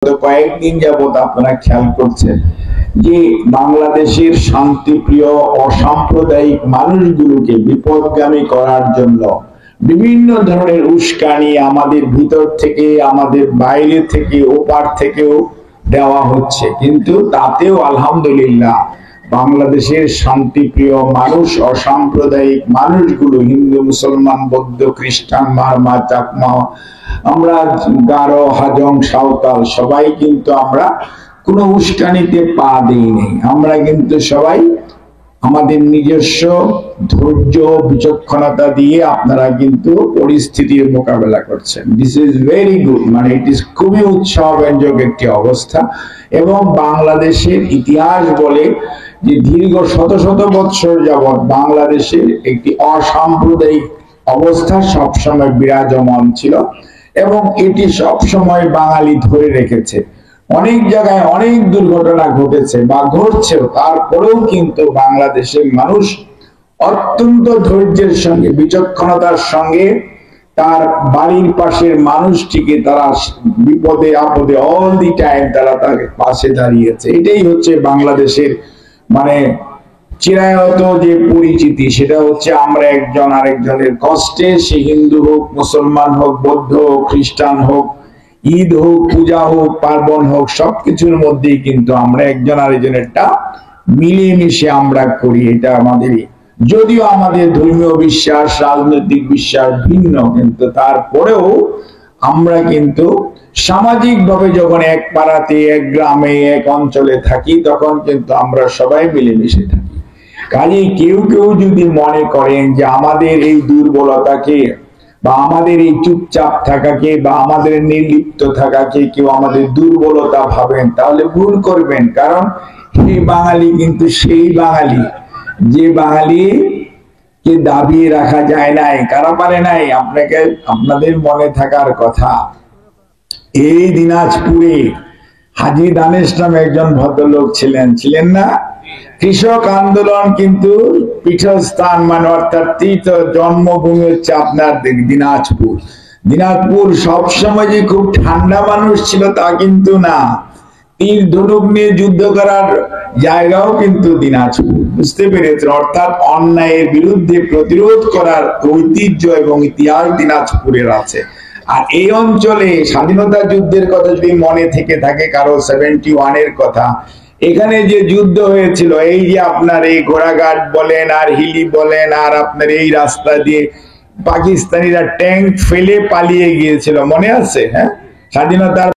কয়েকদিন যাবত আপনারা খেয়াল করছেন যে বাংলাদেশের শান্তিপ্রিয় অসাম্প্রদায়িক মানুষগুলোকে বিপদগামী করার জন্য বিভিন্ন ধরনের উস্কানি আমাদের ভিতর থেকে, আমাদের বাইরে থেকে, ওপার থেকেও দেওয়া হচ্ছে। কিন্তু তাতেও আলহামদুলিল্লাহ বাংলাদেশের শান্তিপ্রিয় মানুষ, অসাম্প্রদায়িক মানুষগুলো, হিন্দু, মুসলমান, বৌদ্ধ, খ্রিস্টান, মারমা, চাকমা, আমরা গারো, হাজং, সাঁওতাল সবাই কিন্তু আমরা কোনো উস্কানিতে পা দিই নেই। আমরা কিন্তু সবাই আমাদের নিজস্ব ধৈর্য, বিচক্ষণতা দিয়ে আপনারা কিন্তু পরিস্থিতির মোকাবেলা করছেন। দিস ইজ ভেরি গুড, মানে ইট ইজ খুবই উৎসাহব্যঞ্জক একটি অবস্থা। এবং বাংলাদেশের ইতিহাস বলে যে দীর্ঘ শত শত বৎসর যাবৎ বাংলাদেশের একটি অসাম্প্রদায়িক অবস্থা সবসময় বিরাজমান ছিল এবং এটি সবসময় বাঙালি ধরে রেখেছে। অনেক জায়গায় অনেক দুর্ঘটনা ঘটেছে বা ঘটছেও, তারপরেও কিন্তু বাংলাদেশের মানুষ অত্যন্ত ধৈর্যের সঙ্গে, বিচক্ষণতার সঙ্গে তার বাড়ির পাশের মানুষটিকে তারা বিপদে আপদে অল দি টাইম তারা তার পাশে দাঁড়িয়েছে। এটাই হচ্ছে বাংলাদেশের মানে চিরায়ত যে পরিচিতি, সেটা হচ্ছে আমরা একজন আরেকজনের কষ্টে, সে হিন্দু হোক, মুসলমান হোক, বৌদ্ধ হোক, খ্রিস্টান হোক, ঈদ হোক, পূজা হোক, পার্বণ হোক, সবকিছুর মধ্যেই কিন্তু আমরা একজন আরেকজনেরটা মিলেমিশে আমরা করি। এটা আমাদের, যদিও আমাদের ধর্মীয় বিশ্বাস, রাজনৈতিক বিশ্বাস ভিন্ন, কিন্তু তারপরেও আমরা কিন্তু সামাজিক ভাবে যখন এক পাড়াতে, এক গ্রামে, এক অঞ্চলে থাকি, তখন কিন্তু আমরা সবাই মিলেমিশে থাকি। কাজে কেউ কেউ যদি মনে করেন যে আমাদের এই দুর্বলতাকে বা আমাদের এই চুপচাপ থাকাকে বা আমাদের নির্লিপ্ত থাকাকে কেউ আমাদের দুর্বলতা ভাবেন, তাহলে ভুল করবেন। কারণ এই বাঙালি কিন্তু সেই বাঙালি যে বাঙালি কে দাবিয়ে রাখা যায় নাই। কারা পারে নাই? আপনাকে, আপনাদের মনে থাকার কথা, এই দিনাজপুরে হাজী দানেশ নামে একজন ভদ্রলোক ছিলেন না? কৃষক আন্দোলন কিন্তু পীঠস্থান, মানে অর্থাৎ তীর্থ জন্মভূমি হচ্ছে আপনার দিনাজপুর। দিনাজপুর সবসময় যে খুব ঠান্ডা মানুষ ছিল তা কিন্তু না, তীর ধনুক নিয়ে যুদ্ধ করার জায়গাও কিন্তু দিনাজপুর। বুঝতে পেরেছেন? অর্থাৎ অন্যায়ের বিরুদ্ধে প্রতিরোধ করার ঐতিহ্য এবং ইতিহাস দিনাজপুরের আছে। আর এই অঞ্চলে স্বাধীনতা যুদ্ধের কথা যদি মনে থেকে থাকে কারো, 71-এর কথা, এখানে যে যুদ্ধ হয়েছিল, এই যে আপনার এই ঘোড়াঘাট বলেন আর হিলি বলেন, আর আপনার এই রাস্তা দিয়ে পাকিস্তানিরা ট্যাঙ্ক ফেলে পালিয়ে গিয়েছিল, মনে আছে? হ্যাঁ, স্বাধীনতার